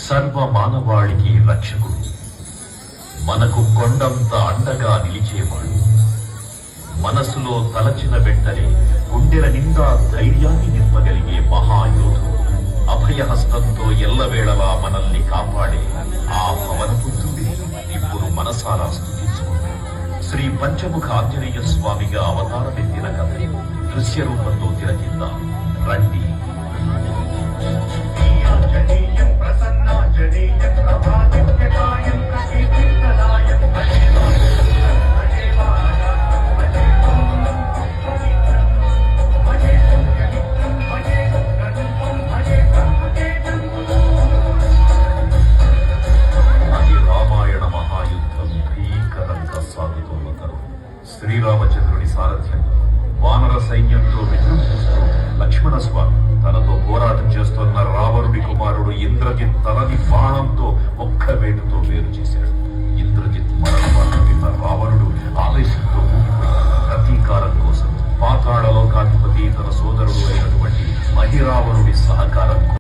సర్వ మానవాళికి రక్షకుడు, మనకు కొండంత అండగా నిలిచేవాడు, మనసులో తలచిన వెంటనే గుండెల నిండా ధైర్యాన్ని నింపగలిగే మహాయోధుడు, అభయహస్తంతో ఎల్లవేళలా మనల్ని కాపాడే ఆ పవనపుత్రుడే ఇప్పుడు మనసారా స్తుతించుకుంది. శ్రీ పంచముఖ ఆంజనేయ స్వామిగా అవతారమెత్తిన కథని దృశ్య రూపంలో తిలకిద్దాం రండి. శ్రీరామచంద్రుని సారథ్యం వానర సైన్యంతో విజృంభిస్తూ లక్ష్మణస్వామి తనతో పోరాటం చేస్తున్న రావణుడి కుమారుడు ఇంద్రజిత్ తలని బాణంతో ఒక్క వేటుతో